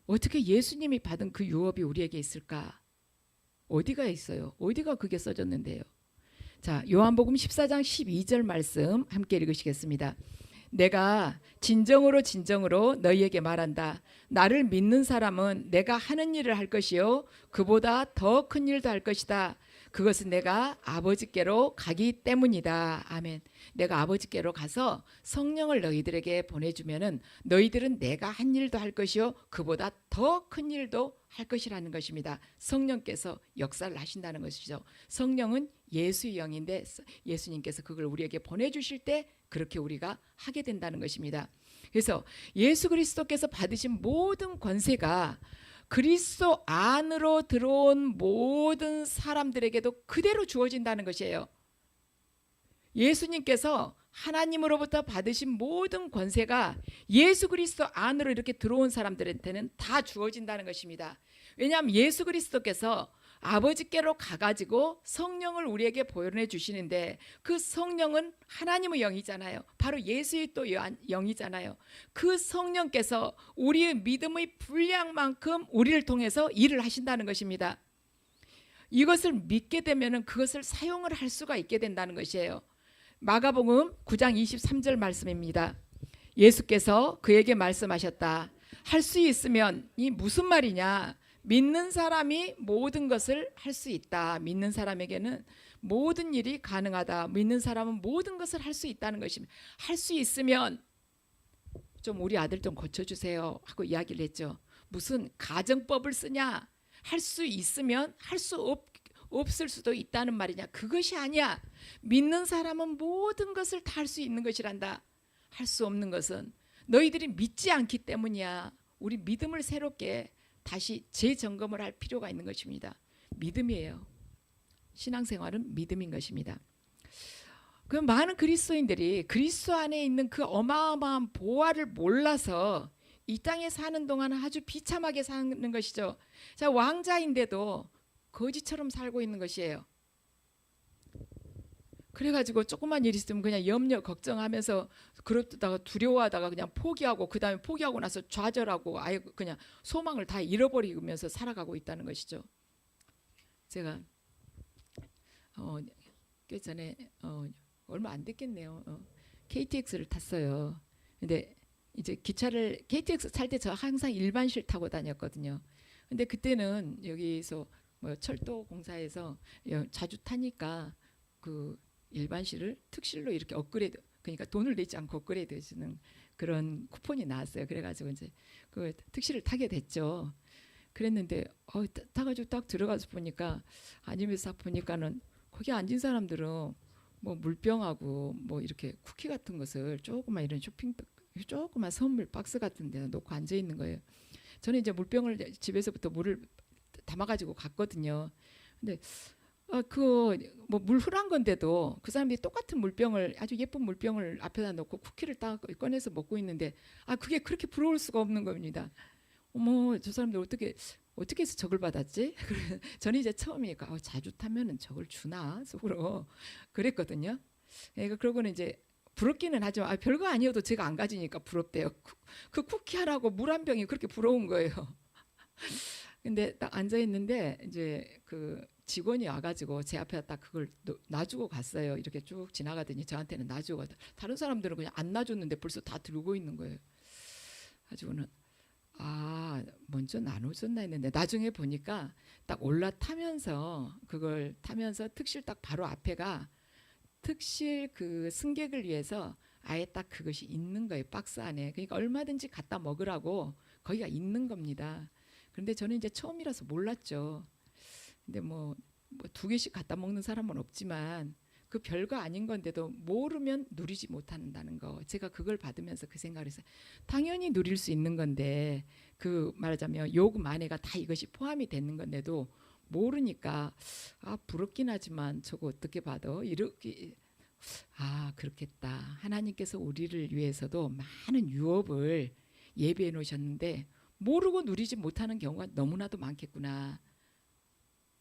Speaker 1: 어떻게 예수님이 받은 그 유업이 우리에게 있을까? 어디가 있어요? 어디가 그게 써졌는데요? 자, 요한복음 14장 12절 말씀 함께 읽으시겠습니다. 내가 진정으로 진정으로 너희에게 말한다. 나를 믿는 사람은 내가 하는 일을 할 것이요 그보다 더 큰 일도 할 것이다. 그것은 내가 아버지께로 가기 때문이다. 아멘. 내가 아버지께로 가서 성령을 너희들에게 보내주면은 너희들은 내가 한 일도 할 것이요 그보다 더 큰 일도 할 것이라는 것입니다. 성령께서 역사를 하신다는 것이죠. 성령은 예수의 영인데 예수님께서 그걸 우리에게 보내주실 때 그렇게 우리가 하게 된다는 것입니다. 그래서 예수 그리스도께서 받으신 모든 권세가 그리스도 안으로 들어온 모든 사람들에게도 그대로 주어진다는 것이에요. 예수님께서 하나님으로부터 받으신 모든 권세가 예수 그리스도 안으로 이렇게 들어온 사람들한테는 다 주어진다는 것입니다. 왜냐하면 예수 그리스도께서 아버지께로 가가지고 성령을 우리에게 보내주시는데 그 성령은 하나님의 영이잖아요. 바로 예수의 또 영이잖아요. 그 성령께서 우리의 믿음의 분량만큼 우리를 통해서 일을 하신다는 것입니다. 이것을 믿게 되면 그것을 사용을 할 수가 있게 된다는 것이에요. 마가복음 9장 23절 말씀입니다. 예수께서 그에게 말씀하셨다. 할 수 있으면 이 무슨 말이냐? 믿는 사람이 모든 것을 할 수 있다. 믿는 사람에게는 모든 일이 가능하다. 믿는 사람은 모든 것을 할 수 있다는 것입니다. 할 수 있으면 좀 우리 아들 좀 고쳐주세요 하고 이야기를 했죠. 무슨 가정법을 쓰냐? 할 수 있으면 할 수 없을 수도 있다는 말이냐? 그것이 아니야. 믿는 사람은 모든 것을 다 할 수 있는 것이란다. 할 수 없는 것은 너희들이 믿지 않기 때문이야. 우리 믿음을 새롭게 다시 재점검을 할 필요가 있는 것입니다. 믿음이에요. 신앙생활은 믿음인 것입니다. 그 많은 그리스도인들이 그리스도 안에 있는 그 어마어마한 보화를 몰라서 이 땅에 사는 동안 아주 비참하게 사는 것이죠. 자, 왕자인데도 거지처럼 살고 있는 것이에요. 그래가지고 조그만 일 있으면 그냥 염려 걱정하면서 그러다가 두려워하다가 그냥 포기하고 그 다음에 포기하고 나서 좌절하고 아예 그냥 소망을 다 잃어버리면서 살아가고 있다는 것이죠. 제가 꽤 전에 얼마 안 됐겠네요. KTX를 탔어요. 근데 이제 기차를 KTX 탈 때 저 항상 일반실 타고 다녔거든요. 근데 그때는 여기서 뭐 철도 공사에서 자주 타니까 그 일반실을 특실로 이렇게 업그레이드, 그러니까 돈을 내지 않고 업그레이드 해주는 그런 쿠폰이 나왔어요. 그래가지고 이제 그 특실을 타게 됐죠. 그랬는데 타가지고 딱 들어가서 보니까 앉으면서 보니까는 거기 앉은 사람들은 뭐 물병하고 뭐 이렇게 쿠키 같은 것을 조그만 이런 조그만 선물 박스 같은 데 놓고 앉아 있는 거예요. 저는 이제 물병을 집에서부터 물을 담아가지고 갔거든요. 근데 그 뭐 물 흐란 건데도 그 사람들이 똑같은 물병을 아주 예쁜 물병을 앞에다 놓고 쿠키를 딱 꺼내서 먹고 있는데 그게 그렇게 부러울 수가 없는 겁니다. 어머, 저 사람들 어떻게 해서 저걸 받았지? 저는 이제 처음이니까 자주 타면은 저걸 주나 속으로 그랬거든요. 그러니까 그러고는 이제 부럽기는 하지만 별거 아니어도 제가 안 가지니까 부럽대요. 그 쿠키 하나고 물 한 병이 그렇게 부러운 거예요. 근데 딱 앉아 있는데 이제 그 직원이 와가지고 제 앞에 딱 그걸 놔주고 갔어요. 이렇게 쭉 지나가더니 저한테는 놔주고 갔다. 다른 사람들은 그냥 안 놔줬는데 벌써 다 들고 있는 거예요. 가지고는 먼저 나눠줬나 했는데 나중에 보니까 딱 올라타면서 그걸 타면서 특실 딱 바로 앞에가 특실 그 승객을 위해서 아예 딱 그것이 있는 거예요. 박스 안에. 그러니까 얼마든지 갖다 먹으라고 거기가 있는 겁니다. 그런데 저는 이제 처음이라서 몰랐죠. 근데 뭐 2개씩 갖다 먹는 사람은 없지만 그 별거 아닌 건데도 모르면 누리지 못한다는 거. 제가 그걸 받으면서 그 생각을 했어요. 당연히 누릴 수 있는 건데 그 말하자면 요금 안에가 다 이것이 포함이 되는 건데도 모르니까 부럽긴 하지만 저거 어떻게 받아? 이렇게 그렇겠다. 하나님께서 우리를 위해서도 많은 유업을 예비해 놓으셨는데 모르고 누리지 못하는 경우가 너무나도 많겠구나.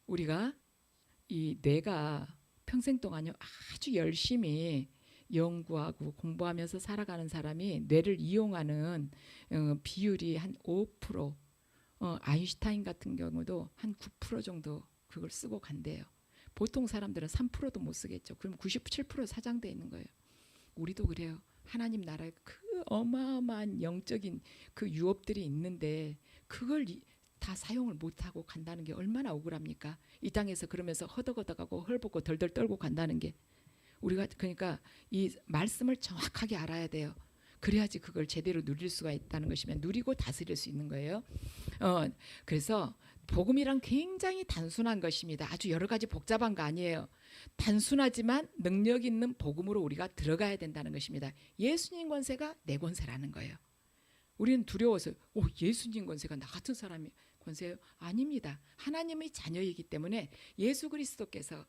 Speaker 1: 우리가 이 뇌가 평생 동안요 아주 열심히 연구하고 공부하면서 살아가는 사람이 뇌를 이용하는 비율이 한 5%, 아인슈타인 같은 경우도 한 9% 정도 그걸 쓰고 간대요. 보통 사람들은 3%도 못 쓰겠죠. 그럼 97% 사장돼 있는 거예요. 우리도 그래요. 하나님 나라에 그 어마어마한 영적인 그 유업들이 있는데 그걸 다 사용을 못하고 간다는 게 얼마나 억울합니까? 이 땅에서 그러면서 허덕허덕하고 헐벗고 덜덜 떨고 간다는 게 우리가 그러니까 이 말씀을 정확하게 알아야 돼요. 그래야지 그걸 제대로 누릴 수가 있다는 것이면 누리고 다스릴 수 있는 거예요. 그래서 복음이란 굉장히 단순한 것입니다. 아주 여러 가지 복잡한 거 아니에요. 단순하지만 능력 있는 복음으로 우리가 들어가야 된다는 것입니다. 예수님 권세가 내 권세라는 거예요. 우리는 두려워서 예수님 권세가 나 같은 사람이 권세예요? 아닙니다. 하나님의 자녀이기 때문에 예수 그리스도께서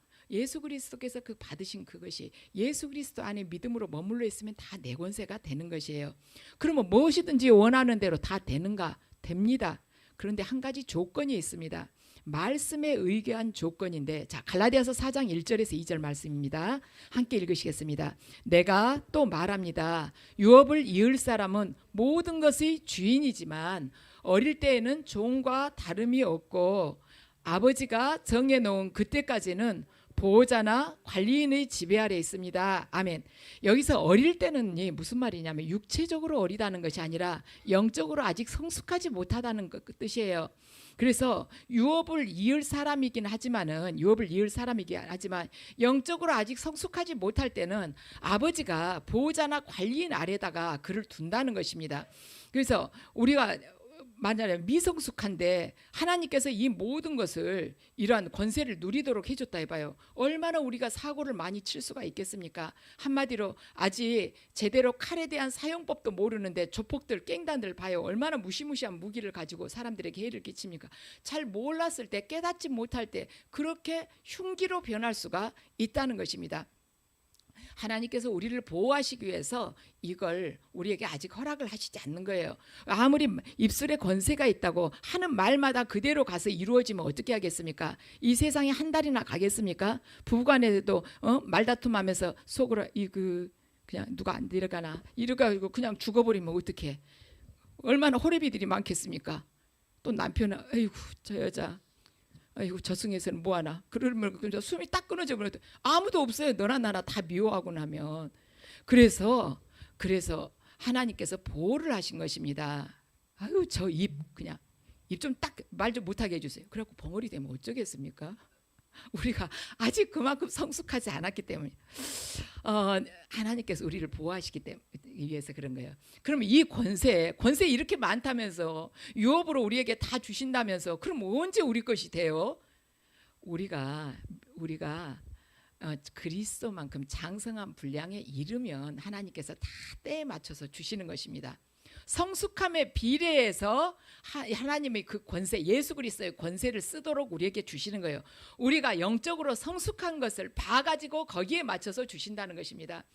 Speaker 1: 그 받으신 그것이 예수 그리스도 안에 믿음으로 머물러 있으면 다 내 권세가 되는 것이에요. 그러면 무엇이든지 원하는 대로 다 되는가? 됩니다. 그런데 한 가지 조건이 있습니다. 말씀에 의거한 조건인데, 자, 갈라디아서 4장 1절에서 2절 말씀입니다. 함께 읽으시겠습니다. 내가 또 말합니다. 유업을 이을 사람은 모든 것의 주인이지만 어릴 때에는 종과 다름이 없고 아버지가 정해놓은 그때까지는 보호자나 관리인의 지배 아래 있습니다. 아멘. 여기서 어릴 때는 무슨 말이냐면 육체적으로 어리다는 것이 아니라 영적으로 아직 성숙하지 못하다는 그 뜻이에요. 그래서 유업을 이을 사람이긴 하지만 영적으로 아직 성숙하지 못할 때는 아버지가 보호자나 관리인 아래다가 그를 둔다는 것입니다. 그래서 우리가 만약에 미성숙한데 하나님께서 이 모든 것을 이러한 권세를 누리도록 해줬다 해봐요. 얼마나 우리가 사고를 많이 칠 수가 있겠습니까? 한마디로 아직 제대로 칼에 대한 사용법도 모르는데 조폭들 깽단들 봐요. 얼마나 무시무시한 무기를 가지고 사람들에게 해를 끼칩니까? 잘 몰랐을 때 깨닫지 못할 때 그렇게 흉기로 변할 수가 있다는 것입니다. 하나님께서 우리를 보호하시기 위해서 이걸 우리에게 아직 허락을 하시지 않는 거예요. 아무리 입술에 권세가 있다고 하는 말마다 그대로 가서 이루어지면 어떻게 하겠습니까? 이 세상에 한 달이나 가겠습니까? 부부간에도 말다툼하면서 속으로 그냥 누가 안 데려가나 이러고 그냥 죽어버리면 어떡해? 얼마나 호래비들이 많겠습니까? 또 남편은 아이고 저 여자 아이고 저승에서는 뭐하나 그러면 숨이 딱 끊어져 버려도 아무도 없어요. 너나 나나 다 미워하고 나면. 그래서 하나님께서 보호를 하신 것입니다. 아유 저 입 그냥 입 좀 딱 말 좀 못하게 해주세요. 그래갖고 벙어리 되면 어쩌겠습니까? 우리가 아직 그만큼 성숙하지 않았기 때문에 하나님께서 우리를 보호하시기 때문에 위해서 그런 거예요. 그럼 이 권세 이렇게 많다면서 유업으로 우리에게 다 주신다면서 그럼 언제 우리 것이 돼요? 우리가 그리스도만큼 장성한 분량에 이르면 하나님께서 다 때에 맞춰서 주시는 것입니다. 성숙함에 비례해서 하나님의 그 권세, 예수 그리스도의 권세를 쓰도록 우리에게 주시는 거예요. 우리가 영적으로 성숙한 것을 봐가지고 거기에 맞춰서 주신다는 것입니다.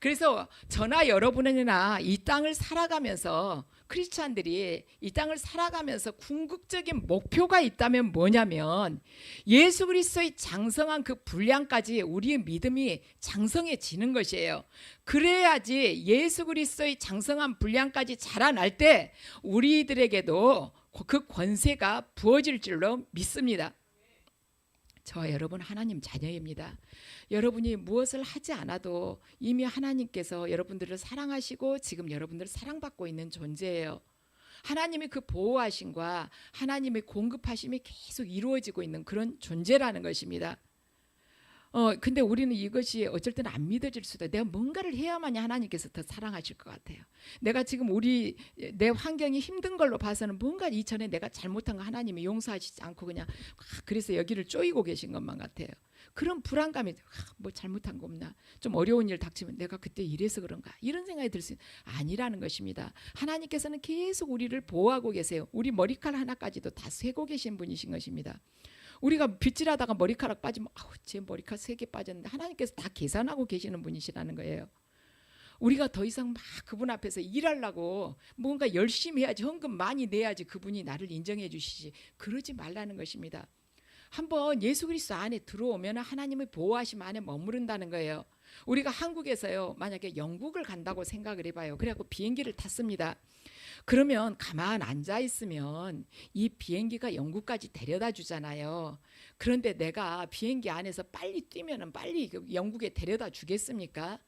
Speaker 1: 그래서 저나 여러분이나 이 땅을 살아가면서 크리스찬들이 이 땅을 살아가면서 궁극적인 목표가 있다면 뭐냐면 예수 그리스도의 장성한 그 분량까지 우리의 믿음이 장성해지는 것이에요. 그래야지 예수 그리스도의 장성한 분량까지 자라날 때 우리들에게도 그 권세가 부어질 줄로 믿습니다. 저와 여러분 하나님 자녀입니다. 여러분이 무엇을 하지 않아도 이미 하나님께서 여러분들을 사랑하시고 지금 여러분들을 사랑받고 있는 존재예요. 하나님의 그 보호하심과 하나님의 공급하심이 계속 이루어지고 있는 그런 존재라는 것입니다. 근데 우리는 이것이 어쩔 때는 안 믿어질 수도. 내가 뭔가를 해야만이 하나님께서 더 사랑하실 것 같아요. 내가 지금 내 환경이 힘든 걸로 봐서는 뭔가 이전에 내가 잘못한 거 하나님이 용서하시지 않고 그냥 그래서 여기를 쪼이고 계신 것만 같아요. 그런 불안감이 뭐 잘못한 거 없나? 좀 어려운 일 닥치면 내가 그때 이래서 그런가? 이런 생각이 들 수 아니라는 것입니다. 하나님께서는 계속 우리를 보호하고 계세요. 우리 머리칼 하나까지도 다 세고 계신 분이신 것입니다. 우리가 빗질하다가 머리카락 빠지면 제 머리카락 3개 빠졌는데 하나님께서 다 계산하고 계시는 분이시라는 거예요. 우리가 더 이상 막 그분 앞에서 일하려고 뭔가 열심히 해야지 헌금 많이 내야지 그분이 나를 인정해 주시지 그러지 말라는 것입니다. 한번 예수 그리스도 안에 들어오면 하나님의 보호하심 안에 머무른다는 거예요. 우리가 한국에서요, 만약에 영국을 간다고 생각을 해봐요. 그래갖고 비행기를 탔습니다. 그러면 가만 앉아 있으면 이 비행기가 영국까지 데려다 주잖아요. 그런데 내가 비행기 안에서 빨리 뛰면은 빨리 영국에 데려다 주겠습니까?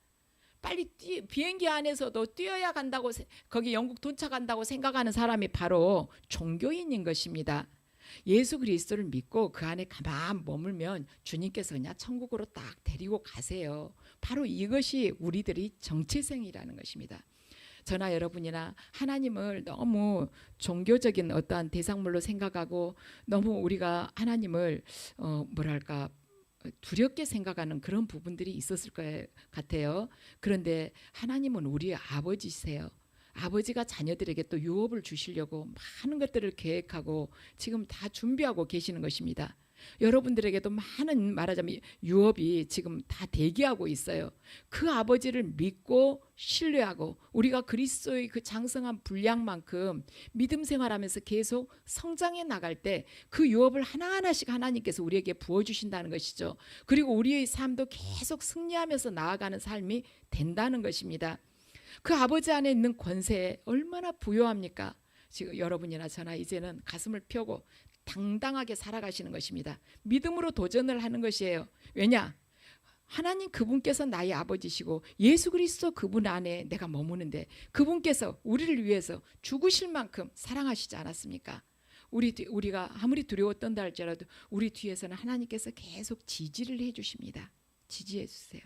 Speaker 1: 비행기 안에서도 뛰어야 간다고, 거기 영국 도착한다고 생각하는 사람이 바로 종교인인 것입니다. 예수 그리스도를 믿고 그 안에 가만 머물면 주님께서 그냥 천국으로 딱 데리고 가세요. 바로 이것이 우리들이 정체성이라는 것입니다. 저나 여러분이나 하나님을 너무 종교적인 어떠한 대상물로 생각하고 너무 우리가 하나님을 뭐랄까 두렵게 생각하는 그런 부분들이 있었을 것 같아요. 그런데 하나님은 우리의 아버지세요. 아버지가 자녀들에게 또 유업을 주시려고 많은 것들을 계획하고 지금 다 준비하고 계시는 것입니다. 여러분들에게도 많은, 말하자면 유업이 지금 다 대기하고 있어요. 그 아버지를 믿고 신뢰하고 우리가 그리스도의 그 장성한 분량만큼 믿음 생활하면서 계속 성장해 나갈 때 그 유업을 하나하나씩 하나님께서 우리에게 부어주신다는 것이죠. 그리고 우리의 삶도 계속 승리하면서 나아가는 삶이 된다는 것입니다. 그 아버지 안에 있는 권세에 얼마나 부요합니까? 지금 여러분이나 저나 이제는 가슴을 펴고 당당하게 살아가시는 것입니다. 믿음으로 도전을 하는 것이에요. 왜냐? 하나님 그분께서 나의 아버지시고 예수 그리스도 그분 안에 내가 머무는데 그분께서 우리를 위해서 죽으실 만큼 사랑하시지 않았습니까? 우리가 아무리 두려웠던다 할지라도 우리 뒤에서는 하나님께서 계속 지지를 해주십니다. 지지해 주세요.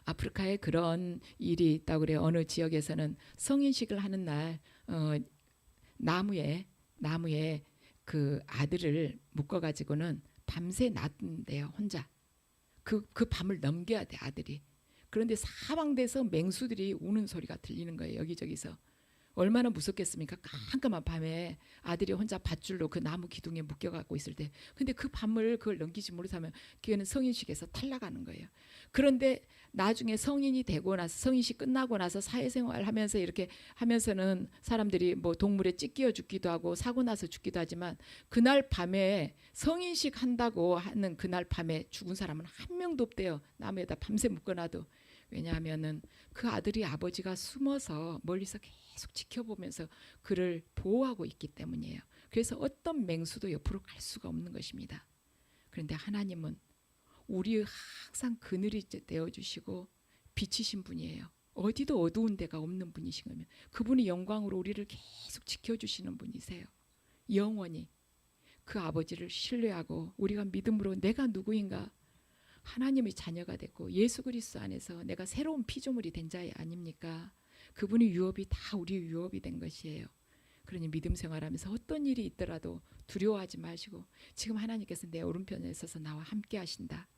Speaker 1: 아프리카에 그런 일이 있다고 그래요. 어느 지역에서는 성인식을 하는 날 나무에 그 아들을 묶어가지고는 밤새 놔둔대요. 혼자. 그 밤을 넘겨야 돼 아들이. 그런데 사방돼서 맹수들이 우는 소리가 들리는 거예요. 여기저기서. 얼마나 무섭겠습니까? 깜깜한 밤에 아들이 혼자 밧줄로 그 나무 기둥에 묶여갖고 있을 때, 근데 그 밤을 그걸 넘기지 못하면 걔는 성인식에서 탈락하는 거예요. 그런데 나중에 성인이 되고 나서, 성인식 끝나고 나서 사회생활 하면서 이렇게 하면서는 사람들이 뭐 동물에 찢겨 죽기도 하고 사고 나서 죽기도 하지만, 그날 밤에 성인식 한다고 하는 그날 밤에 죽은 사람은 한 명도 없대요. 나무에다 밤새 묶어놔도. 왜냐하면은 그 아들이 아버지가 숨어서 멀리서 계속 지켜보면서 그를 보호하고 있기 때문이에요. 그래서 어떤 맹수도 옆으로 갈 수가 없는 것입니다. 그런데 하나님은 우리 항상 그늘이 되어주시고 비치신 분이에요. 어디도 어두운 데가 없는 분이신 거면 그분이 영광으로 우리를 계속 지켜주시는 분이세요. 영원히 그 아버지를 신뢰하고 우리가 믿음으로 내가 누구인가, 하나님의 자녀가 됐고 예수 그리스도 안에서 내가 새로운 피조물이 된 자 아닙니까? 그분의 유업이 다 우리의 유업이 된 것이에요. 그러니 믿음 생활하면서 어떤 일이 있더라도 두려워하지 마시고, 지금 하나님께서 내 오른편에 서서 나와 함께 하신다.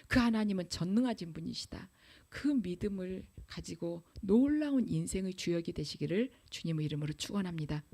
Speaker 1: 그 하나님은 전능하신 분이시다. 그 믿음을 가지고 놀라운 인생의 주역이 되시기를 주님의 이름으로 축원합니다.